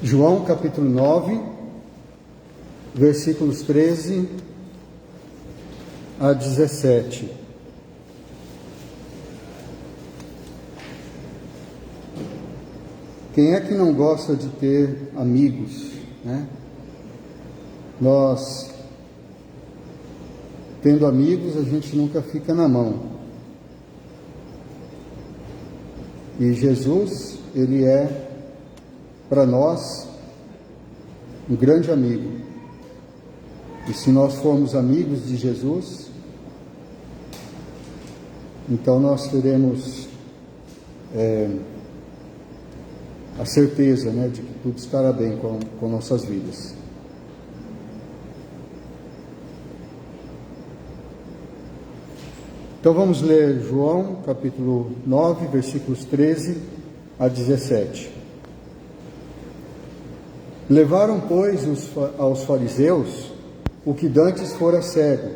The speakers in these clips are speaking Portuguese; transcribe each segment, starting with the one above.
João capítulo 9, versículos 13 a 17. Quem é que não gosta de ter amigos, né? Nós, tendo amigos, a gente nunca fica na mão. E Jesus, Ele é, para nós, um grande amigo. E se nós formos amigos de Jesus, então nós teremos a certeza, né, de que tudo estará bem com nossas vidas. Então vamos ler João capítulo 9, versículos 13 a 17. Levaram, pois, aos fariseus o que dantes fora cego,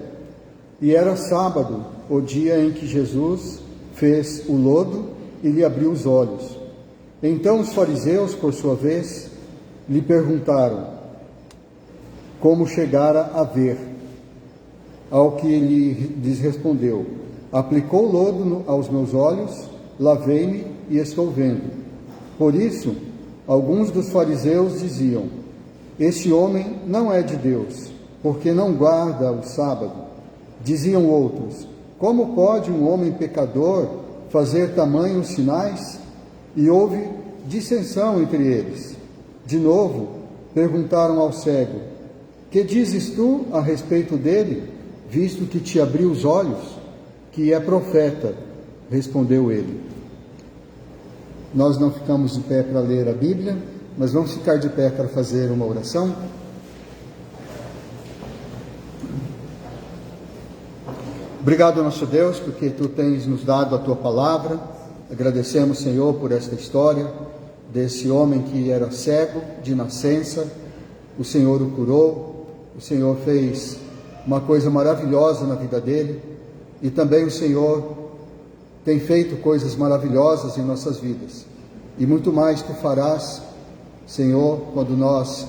e era sábado, o dia em que Jesus fez o lodo e lhe abriu os olhos. Então os fariseus, por sua vez, lhe perguntaram como chegara a ver. Ao que ele lhes respondeu: aplicou lodo aos meus olhos, lavei-me e estou vendo. Por isso, alguns dos fariseus diziam: este homem não é de Deus, porque não guarda o sábado. Diziam outros: como pode um homem pecador fazer tamanhos sinais? E houve dissensão entre eles. De novo, perguntaram ao cego: que dizes tu a respeito dele, visto que te abriu os olhos? Que é profeta, respondeu ele. Nós não ficamos de pé para ler a Bíblia, mas vamos ficar de pé para fazer uma oração. Obrigado, nosso Deus, porque Tu tens nos dado a Tua palavra. Agradecemos, Senhor, por esta história desse homem que era cego de nascença. O Senhor o curou, o Senhor fez uma coisa maravilhosa na vida dele, e também o Senhor tem feito coisas maravilhosas em nossas vidas. E muito mais Tu farás, Senhor, quando nós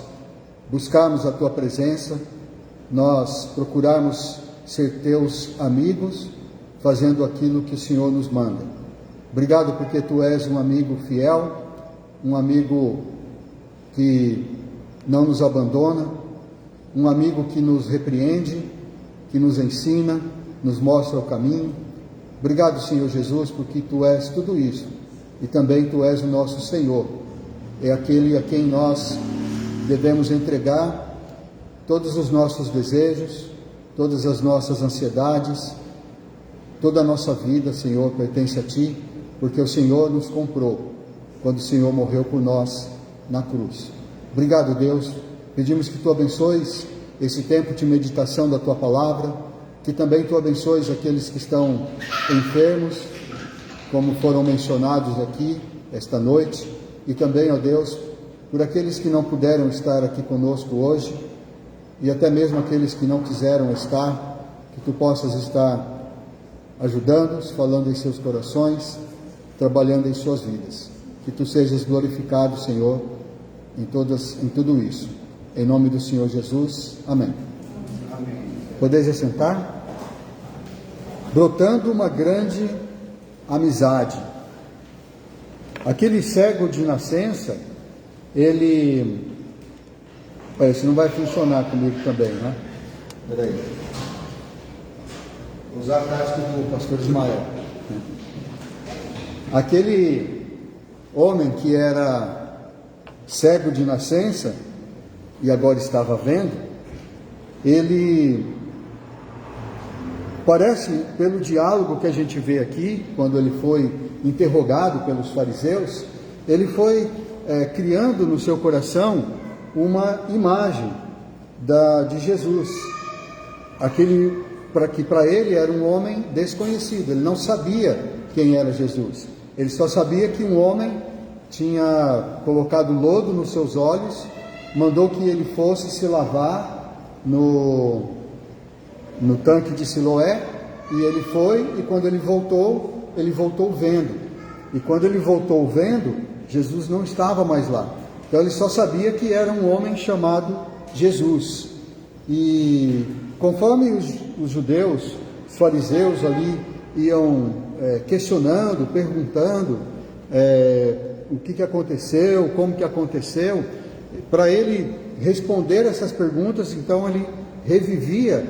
buscarmos a Tua presença, nós procurarmos ser Teus amigos, fazendo aquilo que o Senhor nos manda. Obrigado porque Tu és um amigo fiel, um amigo que não nos abandona, um amigo que nos repreende, que nos ensina, nos mostra o caminho. Obrigado, Senhor Jesus, porque Tu és tudo isso, e também Tu és o nosso Senhor. É aquele a quem nós devemos entregar todos os nossos desejos, todas as nossas ansiedades, toda a nossa vida, Senhor, pertence a Ti, porque o Senhor nos comprou quando o Senhor morreu por nós na cruz. Obrigado, Deus. Pedimos que Tu abençoes esse tempo de meditação da Tua palavra, que também Tu abençoes aqueles que estão enfermos, como foram mencionados aqui esta noite, e também, ó Deus, por aqueles que não puderam estar aqui conosco hoje, e até mesmo aqueles que não quiseram estar, que Tu possas estar ajudando-os, falando em seus corações, trabalhando em suas vidas. Que Tu sejas glorificado, Senhor, em tudo isso. Em nome do Senhor Jesus. Amém. Amém. Podeis assentar? Brotando uma grande amizade. Aquele cego de nascença, ele... Isso não vai funcionar comigo também, né? Peraí. Vou usar a prática do pastor Ismael. Aquele homem que era cego de nascença e agora estava vendo, ele parece, pelo diálogo que a gente vê aqui, quando ele foi interrogado pelos fariseus, ele foi criando no seu coração uma imagem de Jesus, que para ele era um homem desconhecido. Ele não sabia quem era Jesus. Ele só sabia que um homem tinha colocado lodo nos seus olhos, mandou que ele fosse se lavar no tanque de Siloé, e ele foi, e quando ele voltou vendo. E quando ele voltou vendo, Jesus não estava mais lá. Então ele só sabia que era um homem chamado Jesus. E conforme os judeus, os fariseus ali iam questionando, perguntando o que aconteceu, como que aconteceu, para ele responder essas perguntas, então ele revivia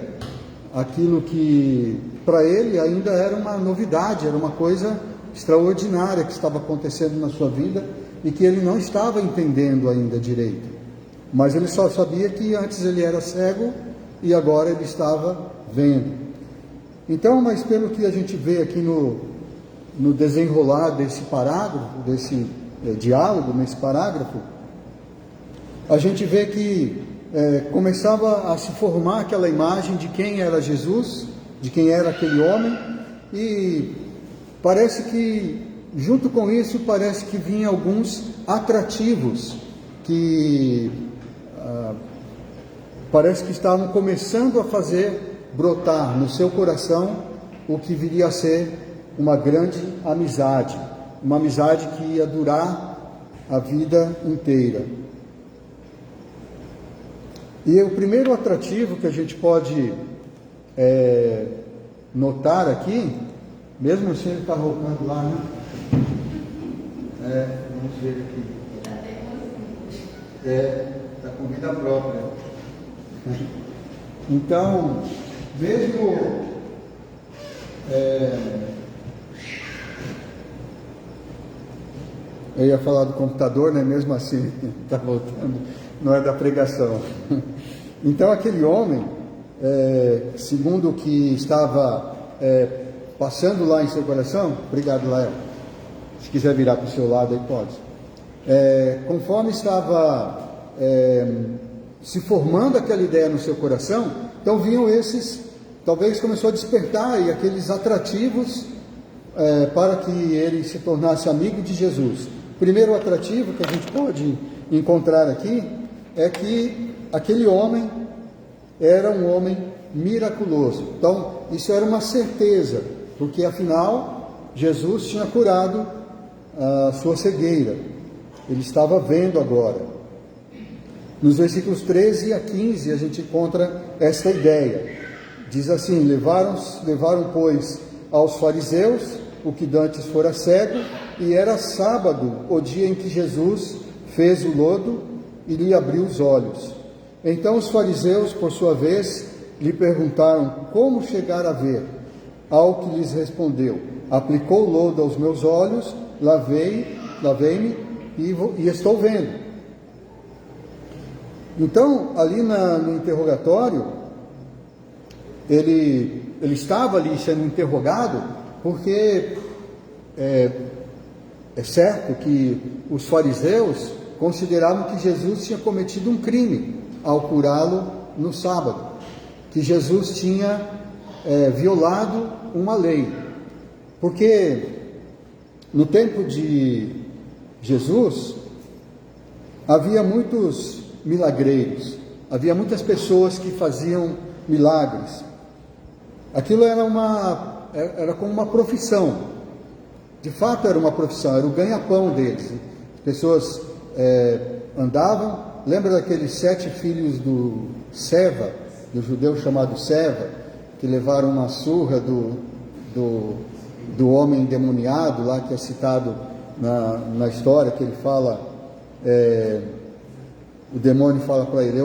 aquilo que para ele ainda era uma novidade, era uma coisa extraordinária que estava acontecendo na sua vida e que ele não estava entendendo ainda direito. Mas ele só sabia que antes ele era cego e agora ele estava vendo. Então, mas pelo que a gente vê aqui no desenrolar desse parágrafo, desse diálogo, nesse parágrafo, a gente vê que começava a se formar aquela imagem de quem era Jesus, de quem era aquele homem, e parece que, junto com isso, parece que vinha alguns atrativos que parece que estavam começando a fazer brotar no seu coração o que viria a ser uma grande amizade, uma amizade que ia durar a vida inteira. E o primeiro atrativo que a gente pode notar aqui, mesmo assim ele está voltando lá, né? Vamos ver aqui. Está com vida própria. Então, mesmo eu ia falar do computador, né? Mesmo assim, está voltando, não é da pregação. Então, aquele homem, segundo o que estava passando lá em seu coração, obrigado, Lael, se quiser virar para o seu lado aí pode, conforme estava se formando aquela ideia no seu coração, então vinham esses, talvez começou a despertar e aqueles atrativos para que ele se tornasse amigo de Jesus. O primeiro atrativo que a gente pode encontrar aqui é que aquele homem era um homem miraculoso. Então, isso era uma certeza, porque afinal, Jesus tinha curado a sua cegueira. Ele estava vendo agora. Nos versículos 13 a 15, a gente encontra esta ideia. Diz assim: levaram, pois, aos fariseus o que dantes fora cego, e era sábado, o dia em que Jesus fez o lodo e lhe abriu os olhos. Então os fariseus, por sua vez, lhe perguntaram como chegar a ver. Ao que lhes respondeu: aplicou o lodo aos meus olhos, lavei-me e estou vendo. Então, ali no interrogatório, ele estava ali sendo interrogado, porque é certo que os fariseus consideravam que Jesus tinha cometido um crime ao curá-lo no sábado, que Jesus tinha violado uma lei, porque no tempo de Jesus havia muitos milagreiros, havia muitas pessoas que faziam milagres. Aquilo era como uma profissão, de fato era uma profissão, era o ganha-pão deles. As pessoas andavam. Lembra daqueles 7 filhos do Seva, do judeu chamado Seva, que levaram uma surra do homem endemoniado lá, que é citado na história, que ele fala, o demônio fala para ele: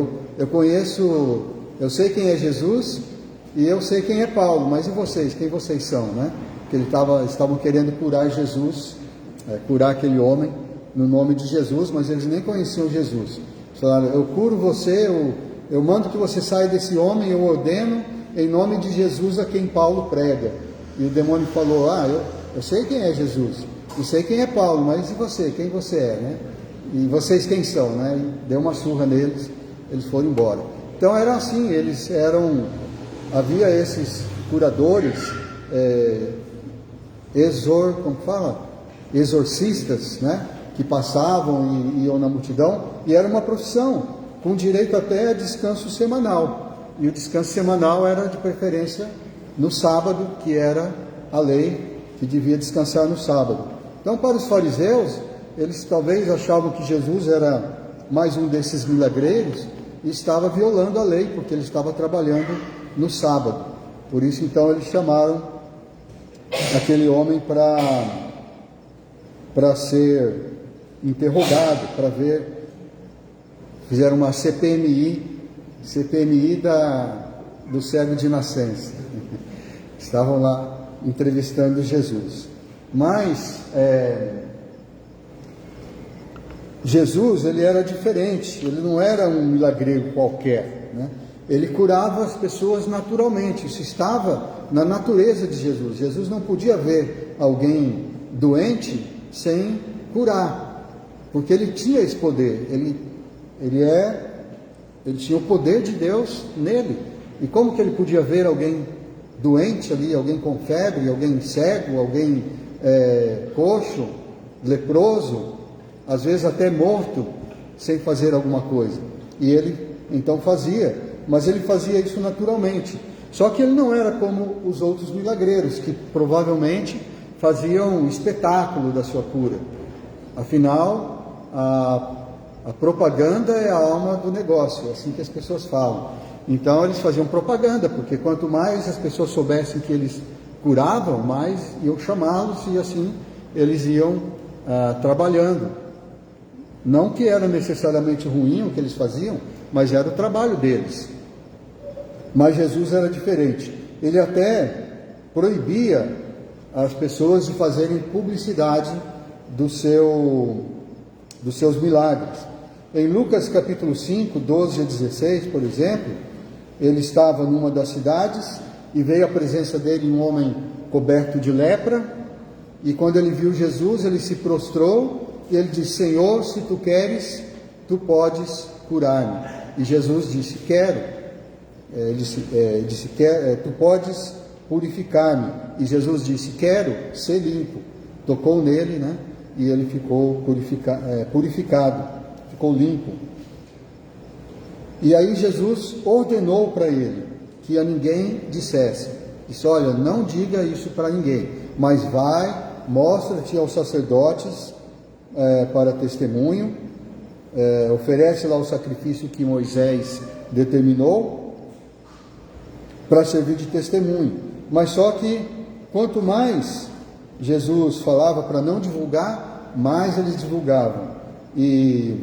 eu sei quem é Jesus e eu sei quem é Paulo, mas e vocês, quem vocês são, né? Que estavam querendo curar Jesus, curar aquele homem no nome de Jesus, mas eles nem conheciam Jesus. Falaram: eu curo você, eu mando que você saia desse homem, eu ordeno em nome de Jesus a quem Paulo prega. E o demônio falou: eu sei quem é Jesus, eu sei quem é Paulo, mas e você, quem você é, né? E vocês quem são, né? E deu uma surra neles, eles foram embora. Então era assim, havia esses curadores, exorcistas, né? Que passavam e iam na multidão, e era uma profissão, com direito até a descanso semanal, e o descanso semanal era de preferência no sábado, que era a lei que devia descansar no sábado. Então, para os fariseus, eles talvez achavam que Jesus era mais um desses milagreiros e estava violando a lei, porque ele estava trabalhando no sábado. Por isso, então, eles chamaram aquele homem para ser interrogado, para ver, fizeram uma CPMI do cego de nascença. Estavam lá entrevistando Jesus. Mas Jesus, ele era diferente, ele não era um milagreiro qualquer, né? Ele curava as pessoas naturalmente, isso estava na natureza de Jesus. Jesus não podia ver alguém doente sem curar, porque ele tinha esse poder, ele tinha o poder de Deus nele. E como que ele podia ver alguém doente ali, alguém com febre, alguém cego, alguém coxo, leproso, às vezes até morto, sem fazer alguma coisa? E ele então fazia, mas ele fazia isso naturalmente. Só que ele não era como os outros milagreiros, que provavelmente faziam espetáculo da sua cura. Afinal, a propaganda é a alma do negócio, é assim que as pessoas falam. Então eles faziam propaganda, porque quanto mais as pessoas soubessem que eles curavam, mais iam chamá-los, e assim eles iam trabalhando. Não que era necessariamente ruim o que eles faziam, mas era o trabalho deles. Mas Jesus era diferente. Ele até proibia as pessoas de fazerem publicidade dos seus milagres. Em Lucas capítulo 5, 12 a 16, por exemplo, ele estava numa das cidades e veio à presença dele um homem coberto de lepra, e quando ele viu Jesus, ele se prostrou e ele disse: Senhor, se tu queres, tu podes curar-me. E Jesus disse: quero. Ele disse: tu podes purificar-me. E Jesus disse: quero ser limpo. Tocou nele, né? E ele ficou purificado, ficou limpo. E aí Jesus ordenou para ele que a ninguém dissesse. Disse: olha, não diga isso para ninguém, mas vai, mostra-te aos sacerdotes para testemunho, oferece lá o sacrifício que Moisés determinou para servir de testemunho. Mas só que quanto mais Jesus falava para não divulgar, mais eles divulgavam. E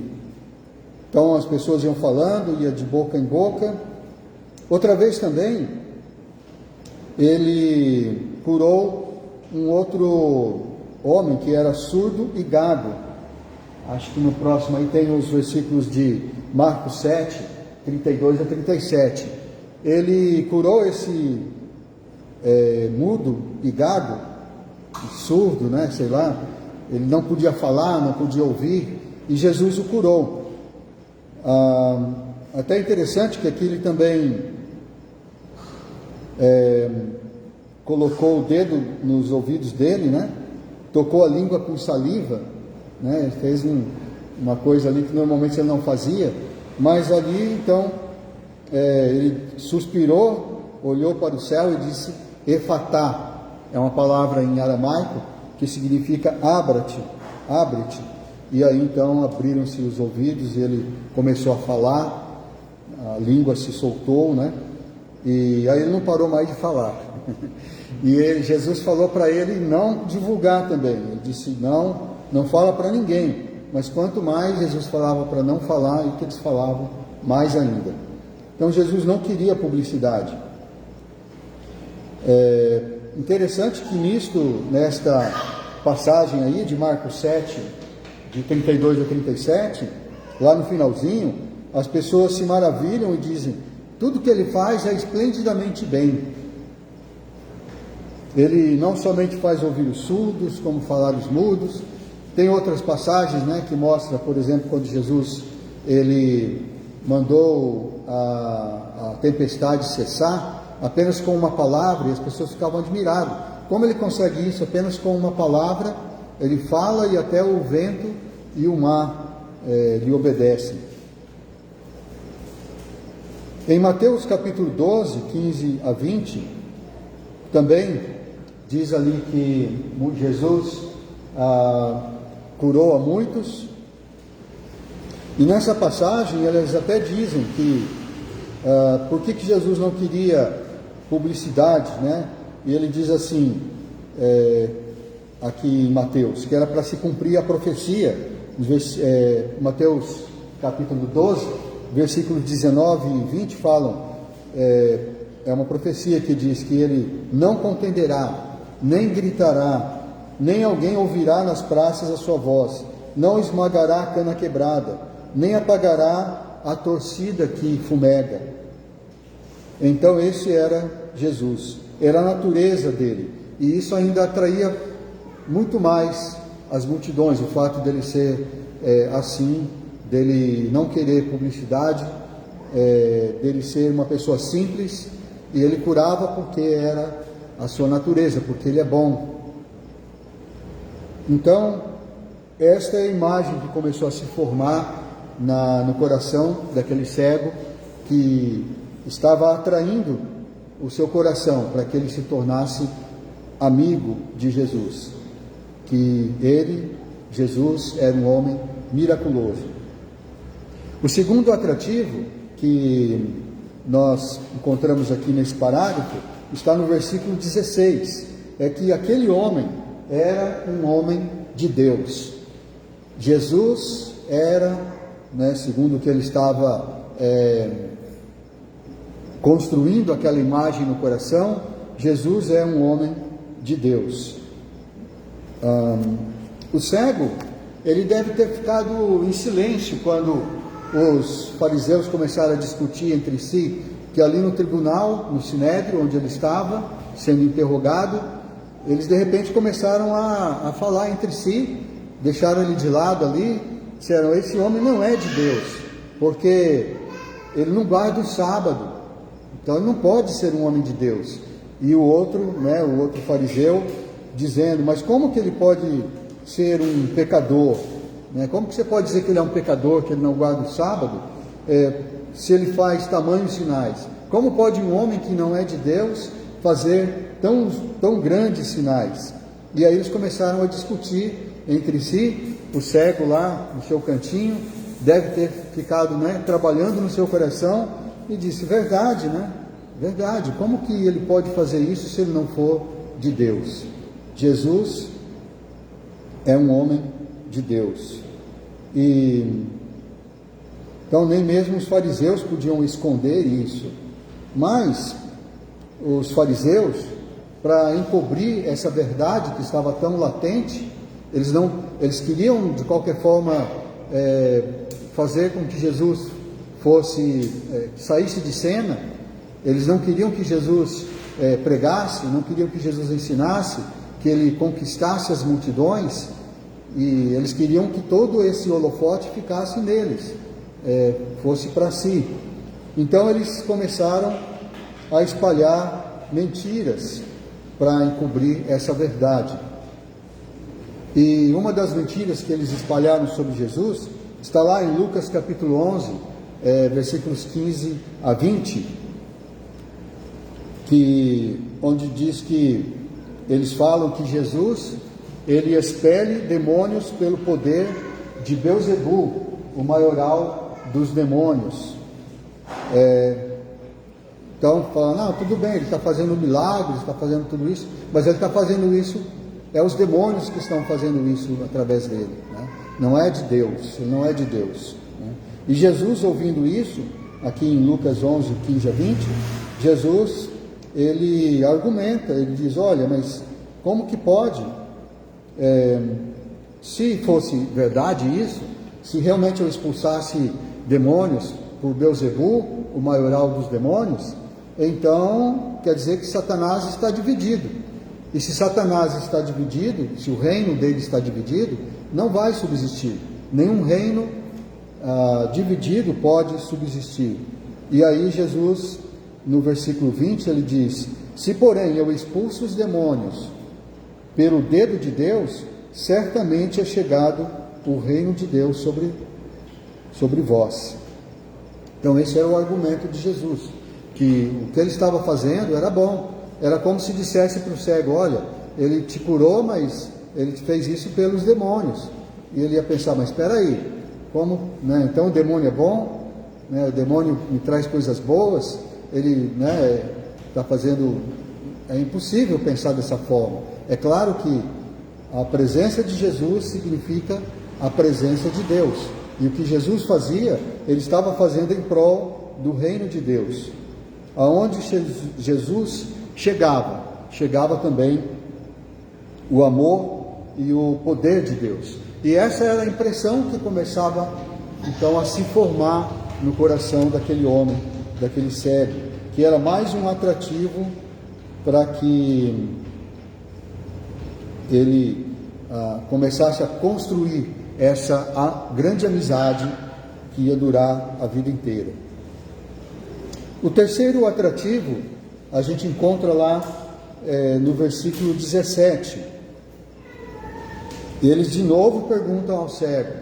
então as pessoas iam falando, ia de boca em boca. Outra vez também, ele curou um outro homem que era surdo e gago. Acho que no próximo aí tem os versículos de Marcos 7, 32 a 37. Ele curou esse mudo e gago, surdo, né, sei lá. Ele não podia falar, não podia ouvir, e Jesus o curou. Até interessante que aqui ele também colocou o dedo nos ouvidos dele, né? Tocou a língua com saliva, né? Ele fez uma coisa ali que normalmente ele não fazia, mas ali então ele suspirou, olhou para o céu e disse: Efatá. É uma palavra em aramaico que significa abre-te. E aí então abriram-se os ouvidos e ele começou a falar, a língua se soltou, né? E aí ele não parou mais de falar. E Jesus falou para ele não divulgar também. Ele disse: não fala para ninguém. Mas quanto mais Jesus falava para não falar, e que eles falavam mais ainda. Então Jesus não queria publicidade. Interessante que nesta passagem aí de Marcos 7, de 32 a 37, lá no finalzinho, as pessoas se maravilham e dizem: tudo que ele faz é esplendidamente bem. Ele não somente faz ouvir os surdos, como falar os mudos. Tem outras passagens, né, que mostra, por exemplo, quando Jesus ele mandou a tempestade cessar apenas com uma palavra, e as pessoas ficavam admiradas. Como ele consegue isso apenas com uma palavra? Ele fala e até o vento e o mar lhe obedecem. Em Mateus capítulo 12, 15 a 20, também diz ali que Jesus curou a muitos. E nessa passagem eles até dizem que por que Jesus não queria publicidade, né? E ele diz assim, aqui em Mateus, que era para se cumprir a profecia, Mateus capítulo 12, versículos 19 e 20 falam, é uma profecia que diz que ele não contenderá, nem gritará, nem alguém ouvirá nas praças a sua voz, não esmagará a cana quebrada, nem apagará a torcida que fumega. Então esse era Jesus, era a natureza dele, e isso ainda atraía muito mais as multidões, o fato dele ser assim, dele não querer publicidade, dele ser uma pessoa simples, e ele curava porque era a sua natureza, porque ele é bom. Então, esta é a imagem que começou a se formar no coração daquele cego, que estava atraindo o seu coração para que ele se tornasse amigo de Jesus, que ele, Jesus, era um homem miraculoso. O segundo atrativo que nós encontramos aqui nesse parágrafo está no versículo 16, é que aquele homem era um homem de Deus. Jesus era, segundo o que ele estava construindo aquela imagem no coração, Jesus é um homem de Deus. O cego, ele deve ter ficado em silêncio quando os fariseus começaram a discutir entre si, que ali no tribunal, no sinédrio, onde ele estava sendo interrogado, eles de repente começaram a falar entre si, deixaram ele de lado ali, disseram, esse homem não é de Deus, porque ele não guarda o sábado, então ele não pode ser um homem de Deus. E o outro fariseu, dizendo, mas como que ele pode ser um pecador? Como que você pode dizer que ele é um pecador, que ele não guarda o sábado, se ele faz tamanhos sinais? Como pode um homem que não é de Deus fazer tão grandes sinais? E aí eles começaram a discutir entre si. O cego lá no seu cantinho deve ter ficado trabalhando no seu coração e disse, verdade, verdade, como que ele pode fazer isso se ele não for de Deus? Jesus é um homem de Deus. E então nem mesmo os fariseus podiam esconder isso, mas os fariseus, para encobrir essa verdade que estava tão latente, eles queriam de qualquer forma fazer com que Jesus saísse de cena. Eles não queriam que Jesus pregasse, não queriam que Jesus ensinasse, que ele conquistasse as multidões, e eles queriam que todo esse holofote ficasse neles, fosse para si. Então eles começaram a espalhar mentiras para encobrir essa verdade. E uma das mentiras que eles espalharam sobre Jesus está lá em Lucas capítulo 11, versículos 15 a 20, onde diz que eles falam que Jesus, ele expele demônios pelo poder de Belzebu, o maioral dos demônios. Então falam, não, tudo bem, ele está fazendo milagres, está fazendo tudo isso, mas ele está fazendo isso, os demônios que estão fazendo isso através dele, não é de Deus, ele não é de Deus. E Jesus, ouvindo isso, aqui em Lucas 11, 15 a 20, Jesus, ele argumenta, ele diz, olha, mas como que pode? Se fosse verdade isso, se realmente eu expulsasse demônios por Belzebu, o maioral dos demônios, então quer dizer que Satanás está dividido. E se Satanás está dividido, se o reino dele está dividido, não vai subsistir. Nenhum reino dividido pode subsistir. E aí Jesus, no versículo 20, ele diz, se porém eu expulso os demônios pelo dedo de Deus, certamente é chegado o reino de Deus sobre vós. Então esse era o argumento de Jesus, que o que ele estava fazendo era bom. Era como se dissesse para o cego, olha, ele te curou, mas ele fez isso pelos demônios. E ele ia pensar, mas espera aí, como, né? Então o demônio é bom, né? O demônio me traz coisas boas, ele, né, está fazendo... É impossível pensar dessa forma. É claro que a presença de Jesus significa a presença de Deus. E o que Jesus fazia, ele estava fazendo em prol do reino de Deus. Aonde Jesus chegava também o amor e o poder de Deus. E essa era a impressão que começava então a se formar no coração daquele homem, daquele cego, que era mais um atrativo para que ele começasse a construir essa grande amizade que ia durar a vida inteira. O terceiro atrativo a gente encontra lá no versículo 17. E eles de novo perguntam ao cego: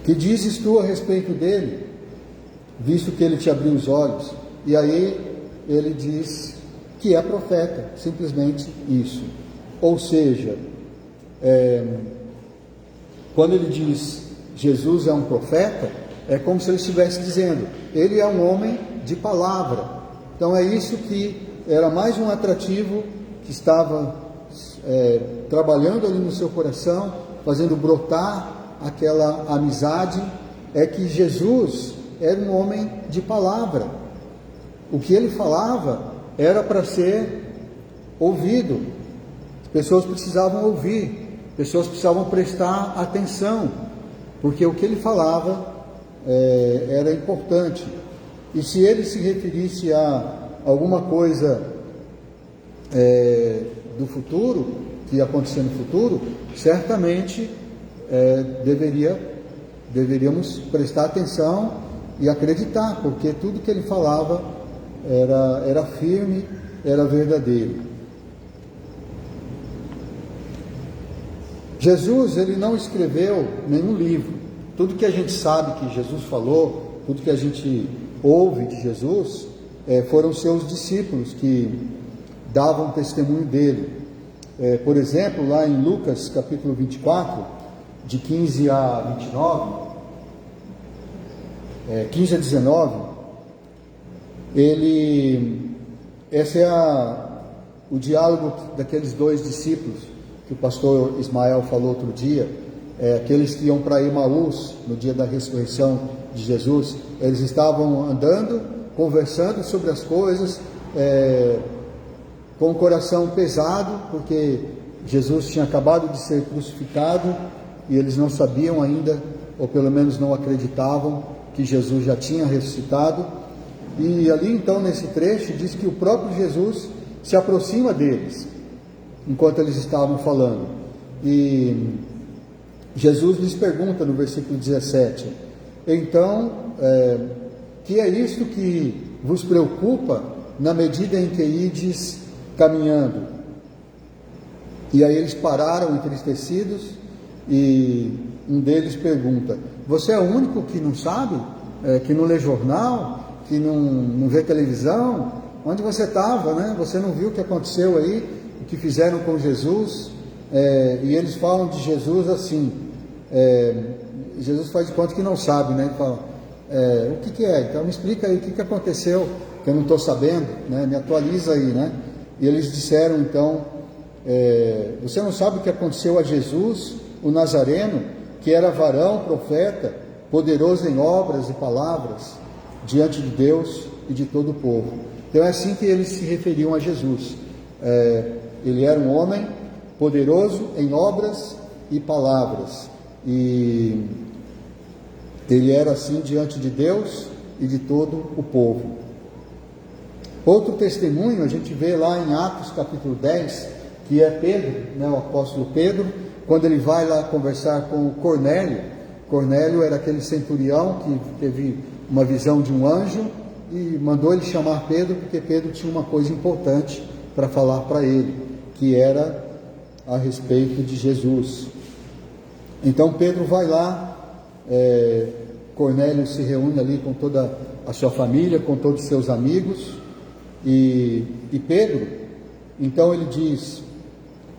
que dizes tu a respeito dele, visto que ele te abriu os olhos? E aí ele diz que é profeta, simplesmente isso. Ou seja, quando ele diz Jesus é um profeta, é como se ele estivesse dizendo, ele é um homem de palavra. Então é isso que era mais um atrativo que estava trabalhando ali no seu coração, fazendo brotar aquela amizade, é que Jesus era um homem de palavra. O que ele falava era para ser ouvido. As pessoas precisavam ouvir, pessoas precisavam prestar atenção, porque o que ele falava era importante. E se ele se referisse a alguma coisa do futuro, que ia acontecer no futuro, certamente deveríamos prestar atenção e acreditar, porque tudo que ele falava era firme, era verdadeiro. Jesus, ele não escreveu nenhum livro. Tudo que a gente sabe que Jesus falou, tudo que a gente ouve de Jesus, foram seus discípulos que davam testemunho dele. Por exemplo, lá em Lucas capítulo 24, de 15 a 29, 15 a 19, esse é o diálogo daqueles dois discípulos que o pastor Ismael falou outro dia, aqueles que iam para Emaús no dia da ressurreição de Jesus. Eles estavam andando, conversando sobre as coisas, com o coração pesado, porque Jesus tinha acabado de ser crucificado e eles não sabiam ainda, ou pelo menos não acreditavam, que Jesus já tinha ressuscitado. E ali então nesse trecho diz que o próprio Jesus se aproxima deles enquanto eles estavam falando, e Jesus lhes pergunta no versículo 17: então, que é isto que vos preocupa na medida em que ides caminhando? E aí eles pararam entristecidos, e um deles pergunta: você é o único que não sabe, que não lê jornal, que não vê televisão? Onde você estava, né? Você não viu o que aconteceu aí, o que fizeram com Jesus? E eles falam de Jesus assim, Jesus faz de conta que não sabe, né? Ele fala, o que é? Então me explica aí, o que aconteceu, que eu não estou sabendo, né? Me atualiza aí, né? E eles disseram então, você não sabe o que aconteceu a Jesus, o Nazareno, que era varão, profeta, poderoso em obras e palavras, diante de Deus e de todo o povo. Então é assim que eles se referiam a Jesus. Ele era um homem poderoso em obras e palavras, e ele era assim diante de Deus e de todo o povo. Outro testemunho a gente vê lá em Atos capítulo 10, que é Pedro, né, o apóstolo Pedro, quando ele vai lá conversar com Cornélio. Cornélio era aquele centurião que teve uma visão de um anjo e mandou ele chamar Pedro, porque Pedro tinha uma coisa importante para falar para ele, que era a respeito de Jesus. Então Pedro vai lá, Cornélio se reúne ali com toda a sua família, com todos os seus amigos, e Pedro, então ele diz: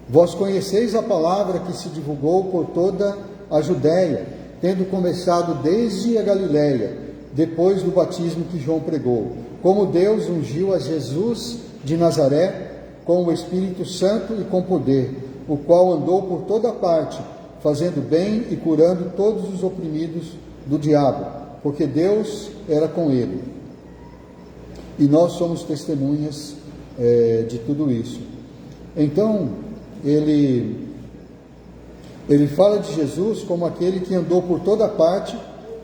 Vós conheceis a palavra que se divulgou por toda a Judéia, tendo começado desde a Galiléia, depois do batismo que João pregou, como Deus ungiu a Jesus de Nazaré com o Espírito Santo e com poder, o qual andou por toda parte, fazendo bem e curando todos os oprimidos do diabo, porque Deus era com ele. E nós somos testemunhas de tudo isso. Então, ele fala de Jesus como aquele que andou por toda parte,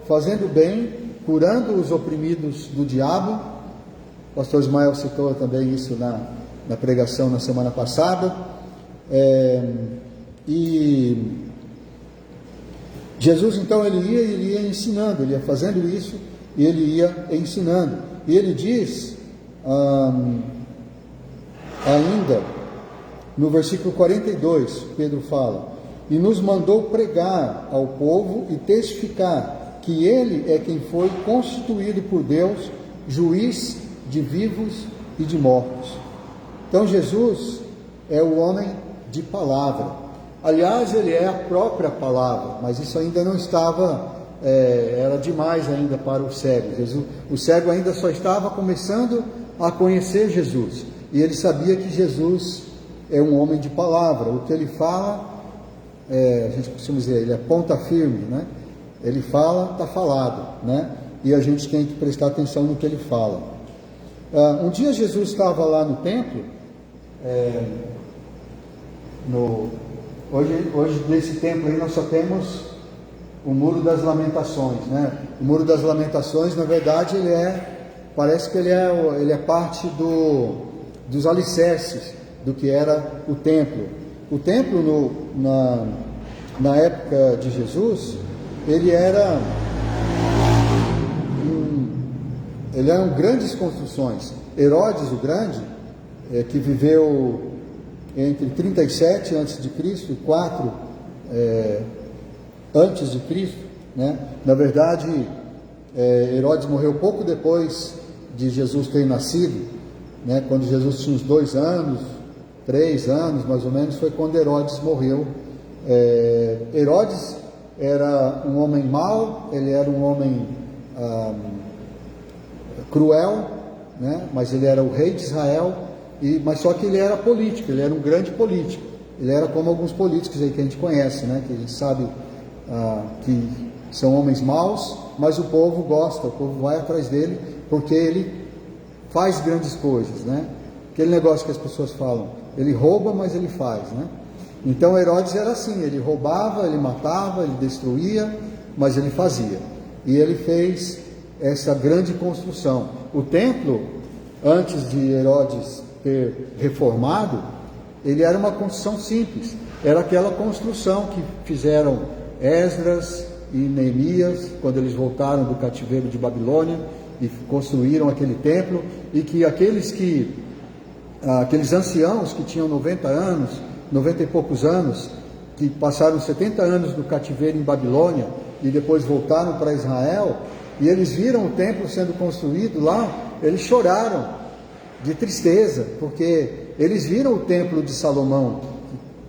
fazendo bem, curando os oprimidos do diabo. O pastor Ismael citou também isso na pregação na semana passada. E Jesus, então, ele ia ensinando, ele ia fazendo isso, e ele ia ensinando. E ele diz, ainda, no versículo 42, Pedro fala: e nos mandou pregar ao povo e testificar que ele é quem foi constituído por Deus, juiz de vivos e de mortos. Então Jesus é o homem de palavra. Aliás, ele é a própria palavra, mas isso ainda não estava, era demais ainda para o cego. O cego ainda só estava começando a conhecer Jesus, e ele sabia que Jesus é um homem de palavra. O que ele fala, a gente costuma dizer, ele é ponta firme, né? Ele fala, está falado, né? E a gente tem que prestar atenção no que ele fala. Um dia Jesus estava lá no templo, hoje nesse templo aí nós só temos o Muro das Lamentações, né? O Muro das Lamentações, na verdade, parece que ele é parte dos alicerces do que era o templo. O templo, na época de Jesus, ele eram grandes construções. Herodes o Grande, que viveu entre 37 a.C. e 4 a.C., né? Na verdade, Herodes morreu pouco depois de Jesus ter nascido, né? Quando Jesus tinha uns 2 anos, 3 anos mais ou menos, foi quando Herodes morreu. Herodes era um homem mau, ele era um homem cruel, né? Mas ele era o rei de Israel, mas só que ele era político, ele era um grande político. Ele era como alguns políticos aí que a gente conhece, né? Que a gente sabe que são homens maus, mas o povo gosta, o povo vai atrás dele, porque ele faz grandes coisas, né? Aquele negócio que as pessoas falam, ele rouba, mas ele faz, né? Então Herodes era assim, ele roubava, ele matava, ele destruía, mas ele fazia. E ele fez essa grande construção. O templo, antes de Herodes ter reformado, ele era uma construção simples. Era aquela construção que fizeram Esdras e Neemias, quando eles voltaram do cativeiro de Babilônia e construíram aquele templo, e que aqueles anciãos que tinham 90 anos, 90 e poucos anos, que passaram 70 anos no cativeiro em Babilônia e depois voltaram para Israel, e eles viram o templo sendo construído lá, eles choraram de tristeza, porque eles viram o templo de Salomão,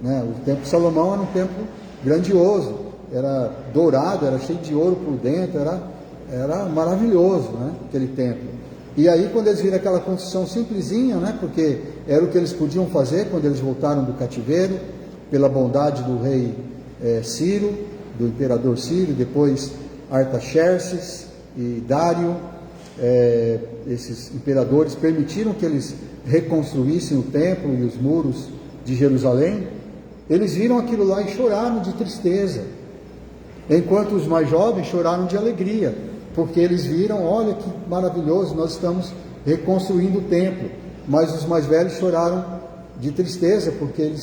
né? O templo de Salomão era um templo grandioso, era dourado, era cheio de ouro por dentro, era maravilhoso, né? Aquele templo. E aí, quando eles viram aquela construção simplesinha, né? Porque era o que eles podiam fazer quando eles voltaram do cativeiro, pela bondade do rei Ciro, do imperador Ciro, depois Artaxerxes e Dário, esses imperadores permitiram que eles reconstruíssem o templo e os muros de Jerusalém. Eles viram aquilo lá e choraram de tristeza, enquanto os mais jovens choraram de alegria, porque eles viram, olha que maravilhoso, nós estamos reconstruindo o templo. Mas os mais velhos choraram de tristeza, porque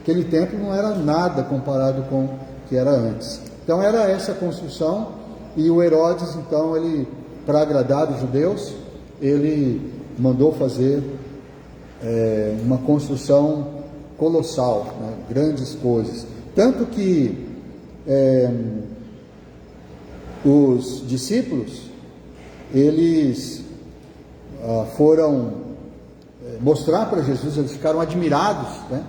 aquele templo não era nada comparado com o que era antes. Então era essa construção, e o Herodes, então, para agradar os judeus, ele mandou fazer uma construção colossal, né? Grandes coisas. Tanto que os discípulos, eles foram mostrar para Jesus, eles ficaram admirados, né?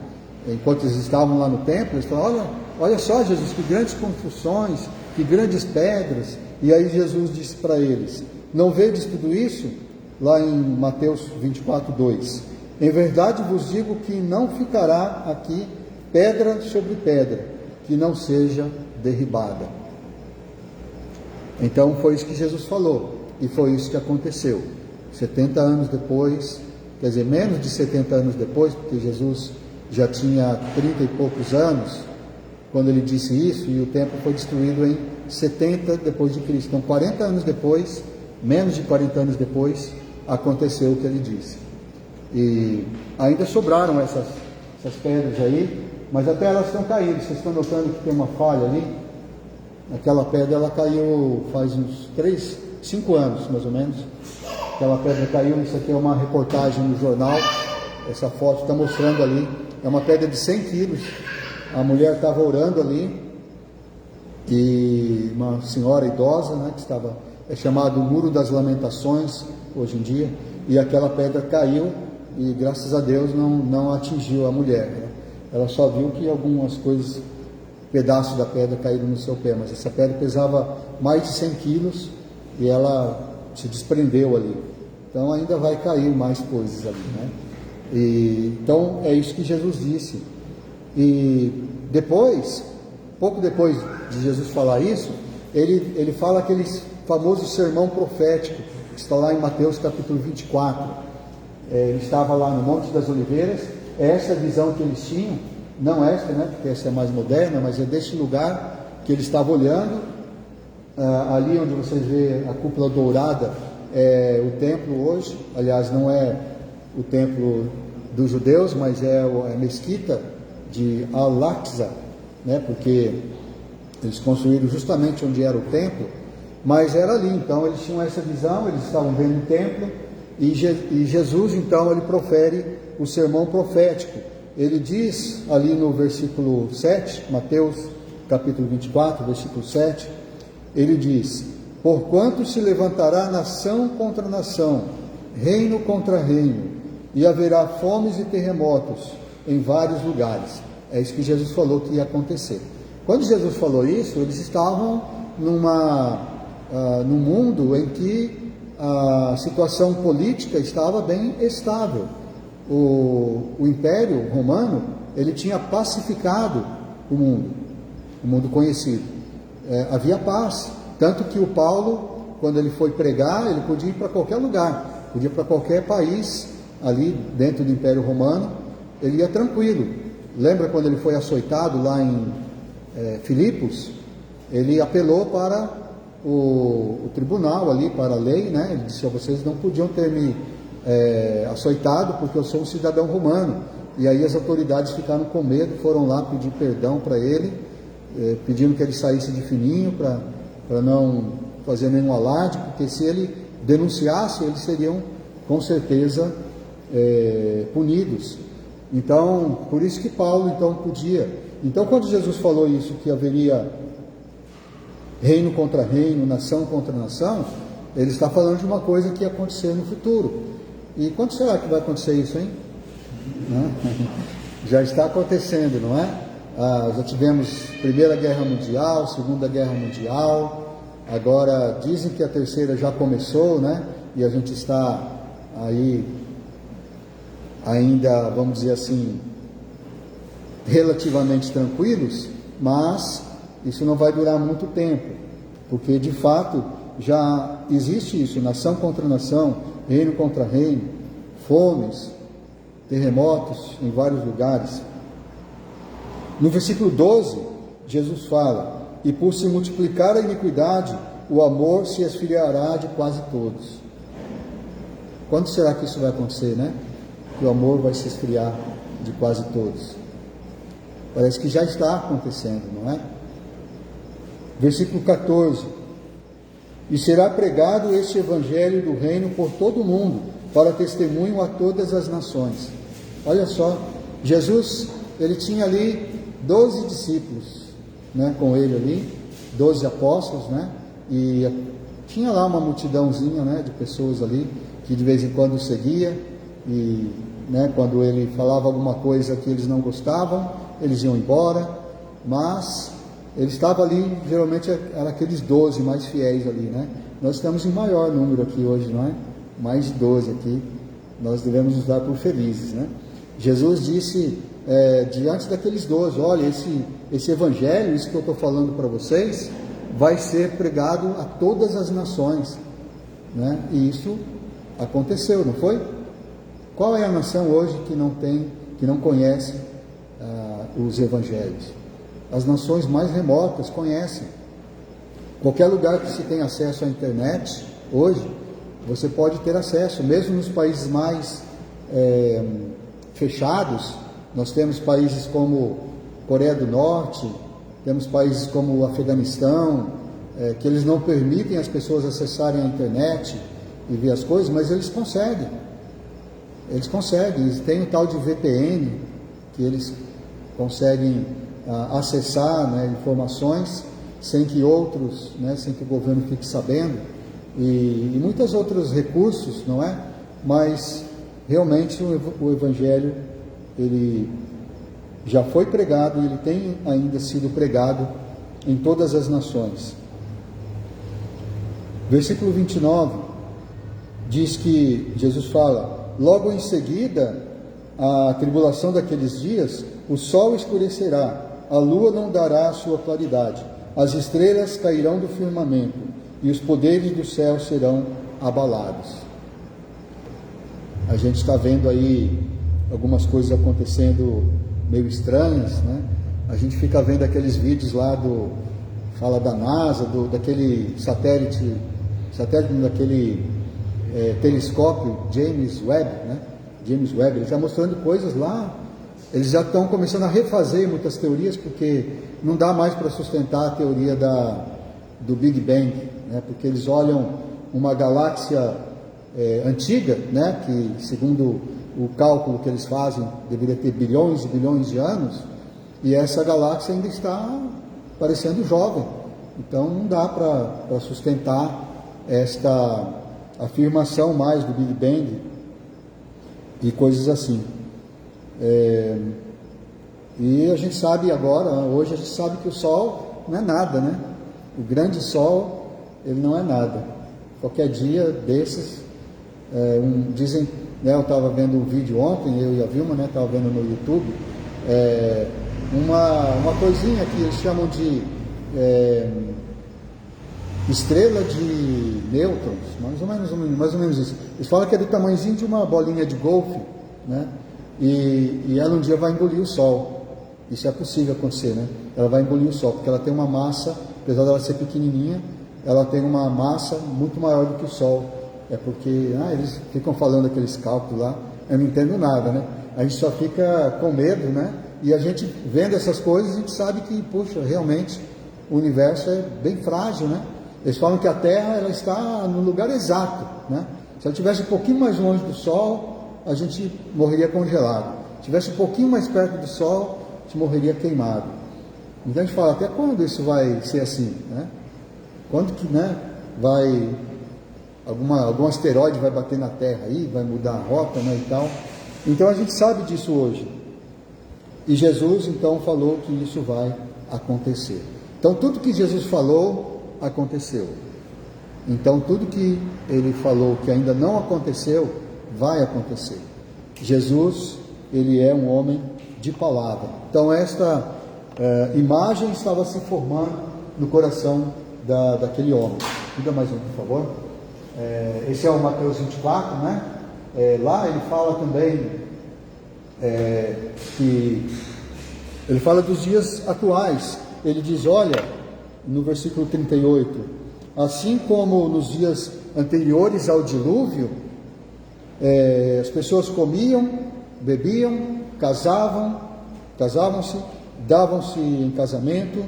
enquanto eles estavam lá no templo, eles falaram: olha só, Jesus, que grandes construções, que grandes pedras. E aí Jesus disse para eles: não vedes tudo isso? Lá em Mateus 24:2: em verdade vos digo que não ficará aqui pedra sobre pedra que não seja derribada. Então foi isso que Jesus falou, e foi isso que aconteceu. 70 anos depois, quer dizer, menos de 70 anos depois, porque Jesus já tinha 30 e poucos anos quando ele disse isso, e o templo foi destruído em 70 depois de Cristo. Então 40 anos depois, menos de 40 anos depois, aconteceu o que ele disse. E ainda sobraram essas pedras aí, mas até elas estão caindo. Vocês estão notando que tem uma falha ali? Aquela pedra, ela caiu faz uns 5 anos mais ou menos. Aquela pedra caiu. Isso aqui é uma reportagem no jornal. Essa foto está mostrando ali. É uma pedra de 100 quilos. A mulher estava orando ali, e uma senhora idosa, né, que estava, é chamado Muro das Lamentações hoje em dia, e aquela pedra caiu, e graças a Deus não atingiu a mulher, né? Ela só viu que algumas coisas, pedaços da pedra caíram no seu pé, mas essa pedra pesava mais de 100 quilos, e ela se desprendeu ali. Então ainda vai cair mais coisas ali, né? Então é isso que Jesus disse. E depois, pouco depois de Jesus falar isso, ele fala aquele famoso sermão profético, que está lá em Mateus capítulo 24. Ele estava lá no Monte das Oliveiras. Essa visão que eles tinham, não esta, né, porque essa é mais moderna, mas é deste lugar que ele estava olhando. Ali onde vocês vê a cúpula dourada é o templo hoje. Aliás, não é o templo dos judeus, mas é a mesquita de Al-Aqsa, né, porque eles construíram justamente onde era o templo, mas era ali. Então eles tinham essa visão, eles estavam vendo o templo, e Jesus então ele profere o sermão profético. Ele diz ali no versículo 7, Mateus capítulo 24, versículo 7, ele diz: porquanto se levantará nação contra nação, reino contra reino, e haverá fomes e terremotos em vários lugares. É isso que Jesus falou que ia acontecer. Quando Jesus falou isso, eles estavam num mundo em que a situação política estava bem estável. O Império Romano, ele tinha pacificado o mundo conhecido. Havia paz, tanto que o Paulo, quando ele foi pregar, ele podia ir para qualquer lugar, podia ir para qualquer país ali dentro do Império Romano, ele ia tranquilo. Lembra quando ele foi açoitado lá em Filipos? Ele apelou para o tribunal ali, para a lei, né? Ele disse: vocês não podiam ter me açoitado porque eu sou um cidadão romano. E aí as autoridades ficaram com medo, foram lá pedir perdão para ele, pedindo que ele saísse de fininho para não fazer nenhum alarde, porque se ele denunciasse, eles seriam com certeza punidos. Então, por isso que Paulo então podia. Então, quando Jesus falou isso, que haveria reino contra reino, nação contra nação, ele está falando de uma coisa que ia acontecer no futuro. E quando será que vai acontecer isso, hein? Já está acontecendo, não é? Já tivemos Primeira Guerra Mundial, Segunda Guerra Mundial, agora dizem que a terceira já começou, né? E a gente está aí ainda, vamos dizer assim, relativamente tranquilos, mas isso não vai durar muito tempo, porque de fato já existe isso, nação contra nação, reino contra reino, fomes, terremotos em vários lugares. No versículo 12, Jesus fala: e por se multiplicar a iniquidade, o amor se esfriará de quase todos. Quando será que isso vai acontecer, né? Que o amor vai se esfriar de quase todos. Parece que já está acontecendo, não é? Versículo 14: e será pregado este evangelho do reino por todo o mundo, para testemunho a todas as nações. Olha só, Jesus, ele tinha ali 12 discípulos, né, com ele ali, 12 apóstolos, né, e tinha lá uma multidãozinha, né, de pessoas ali, que de vez em quando seguia, e né, quando ele falava alguma coisa que eles não gostavam, eles iam embora, mas ele estava ali, geralmente eram aqueles 12 mais fiéis ali, né? Nós estamos em maior número aqui hoje, não é? Mais de 12 aqui, nós devemos nos dar por felizes, né? Jesus disse, diante daqueles 12, olha, esse evangelho, isso que eu estou falando para vocês, vai ser pregado a todas as nações, né? E isso aconteceu, não foi? Qual é a nação hoje que não conhece os evangelhos? As nações mais remotas conhecem. Qualquer lugar que se tem acesso à internet hoje, você pode ter acesso, mesmo nos países mais fechados. Nós temos países como Coreia do Norte, temos países como o Afeganistão, que eles não permitem as pessoas acessarem a internet e ver as coisas, mas eles conseguem. Eles têm o tal de VPN, que eles conseguem acessar, né, informações sem que outros, né, sem que o governo fique sabendo, e muitos outros recursos, não é? Mas realmente o Evangelho, ele já foi pregado e ele tem ainda sido pregado em todas as nações. Versículo 29 diz que Jesus fala: logo em seguida a tribulação daqueles dias, o sol escurecerá, a lua não dará a sua claridade, as estrelas cairão do firmamento e os poderes do céu serão abalados. A gente está vendo aí algumas coisas acontecendo meio estranhas, né? A gente fica vendo aqueles vídeos lá fala da NASA, daquele satélite daquele telescópio James Webb, né? James Webb, ele está mostrando coisas lá. Eles já estão começando a refazer muitas teorias, porque não dá mais para sustentar a teoria do Big Bang, né? Porque eles olham uma galáxia antiga, né? Que segundo o cálculo que eles fazem deveria ter bilhões e bilhões de anos, e essa galáxia ainda está parecendo jovem. Então não dá para sustentar esta afirmação mais do Big Bang e coisas assim. E a gente sabe agora, hoje a gente sabe que o Sol não é nada, né? O grande Sol, ele não é nada. Qualquer dia desses, dizem, né, eu estava vendo um vídeo ontem, eu e a Vilma, né, estava vendo no YouTube, uma coisinha que eles chamam de estrela de nêutrons, mais ou menos isso. Eles falam que é do tamanhozinho de uma bolinha de golfe, né? E ela um dia vai engolir o Sol. Isso é possível acontecer, né? Ela vai engolir o Sol, porque ela tem uma massa, apesar dela ser pequenininha, ela tem uma massa muito maior do que o Sol. É porque eles ficam falando aqueles cálculos lá, eu não entendo nada, né? A gente só fica com medo, né? E a gente vendo essas coisas, a gente sabe que, puxa, realmente o universo é bem frágil, né? Eles falam que a Terra, ela está no lugar exato, né? Se ela estivesse um pouquinho mais longe do Sol, a gente morreria congelado. Se estivesse um pouquinho mais perto do Sol, a gente morreria queimado. Então a gente fala, até quando isso vai ser assim, né? Quando que, né, algum asteroide vai bater na Terra aí, vai mudar a rota, né, e tal. Então a gente sabe disso hoje. E Jesus então falou que isso vai acontecer. Então tudo que Jesus falou, aconteceu. Então tudo que ele falou que ainda não aconteceu, vai acontecer. Jesus, ele é um homem de palavra. Então esta imagem estava se formando no coração daquele homem. Diga mais um, por favor. Esse é o Mateus 24, né? Lá ele fala também que ele fala dos dias atuais. Ele diz, olha, no versículo 38, assim como nos dias anteriores ao dilúvio, as pessoas comiam, bebiam, casavam-se, davam-se em casamento,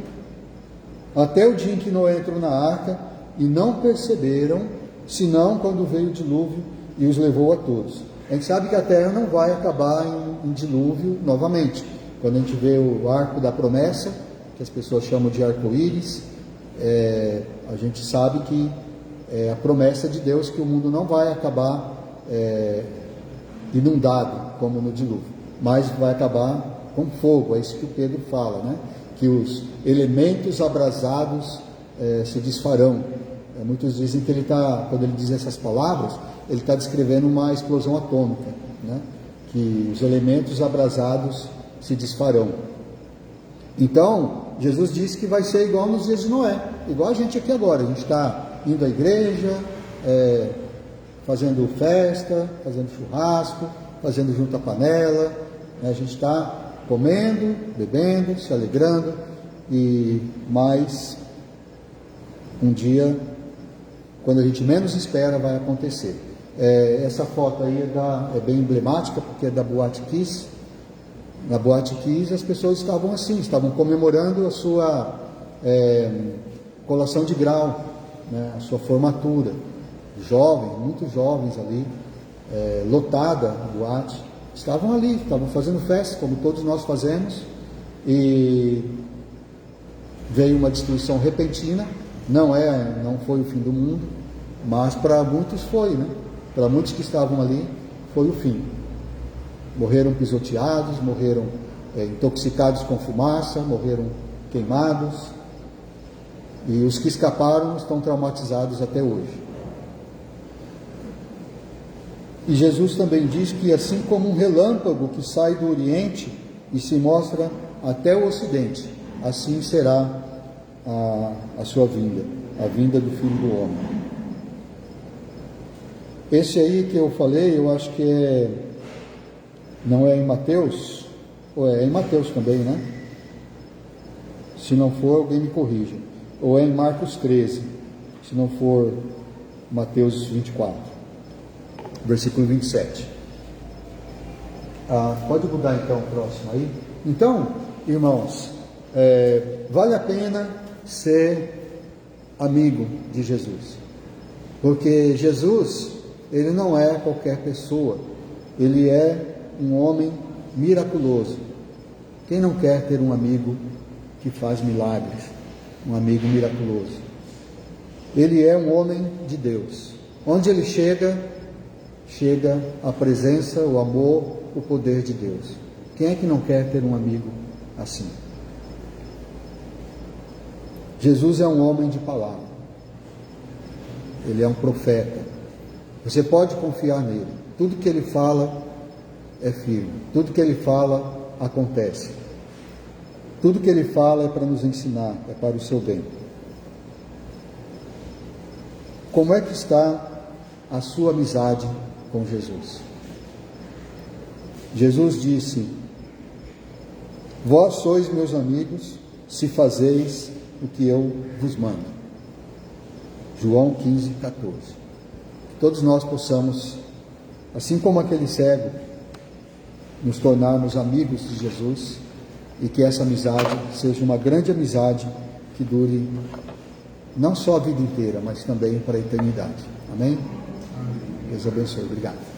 até o dia em que Noé entrou na arca, e não perceberam, senão quando veio o dilúvio e os levou a todos. A gente sabe que a terra não vai acabar em dilúvio novamente. Quando a gente vê o arco da promessa, que as pessoas chamam de arco-íris, a gente sabe que é a promessa de Deus que o mundo não vai acabar inundado, como no dilúvio, mas vai acabar com fogo. É isso que o Pedro fala, né? Que os elementos abrasados se desfarão. Muitos dizem que quando ele diz essas palavras, ele está descrevendo uma explosão atômica, né? Que os elementos abrasados se desfarão. Então, Jesus disse que vai ser igual nos dias de Noé, igual a gente aqui agora. A gente está indo à igreja, fazendo festa, fazendo churrasco, fazendo junta panela, né? A gente está comendo, bebendo, se alegrando, mas um dia, quando a gente menos espera, vai acontecer. Essa foto aí é bem emblemática, porque é da Boate Kiss. Na Boate Kiss as pessoas estavam assim, estavam comemorando a sua colação de grau, né, a sua formatura. Jovens, muito jovens ali, lotada a boate, estavam ali, estavam fazendo festa, como todos nós fazemos, e veio uma destruição repentina. Não foi o fim do mundo, mas para muitos foi, né? Para muitos que estavam ali, foi o fim. Morreram pisoteados, morreram intoxicados com fumaça, morreram queimados, e os que escaparam estão traumatizados até hoje. E Jesus também diz que assim como um relâmpago que sai do Oriente e se mostra até o Ocidente, assim será a sua vinda, a vinda do Filho do Homem. Esse aí que eu falei, eu acho que não é em Mateus, ou é em Mateus também, né? Se não for, alguém me corrija. Ou é em Marcos 13, se não for Mateus 24, versículo 27. Pode mudar então o próximo aí? Então, irmãos, vale a pena ser amigo de Jesus, porque Jesus, ele não é qualquer pessoa, ele é um homem miraculoso. Quem não quer ter um amigo que faz milagres, um amigo miraculoso? Ele é um homem de Deus. Onde ele chega a presença, o amor, o poder de Deus. Quem é que não quer ter um amigo assim? Jesus é um homem de palavra. Ele é um profeta. Você pode confiar nele. Tudo que ele fala é firme. Tudo que ele fala acontece. Tudo que ele fala é para nos ensinar, é para o seu bem. Como é que está a sua amizade com Jesus? Jesus disse: vós sois meus amigos, se fazeis o que eu vos mando. João 15, 14. Que todos nós possamos, assim como aquele cego, nos tornarmos amigos de Jesus, e que essa amizade seja uma grande amizade que dure não só a vida inteira, mas também para a eternidade. Amém? Deus abençoe. Obrigado.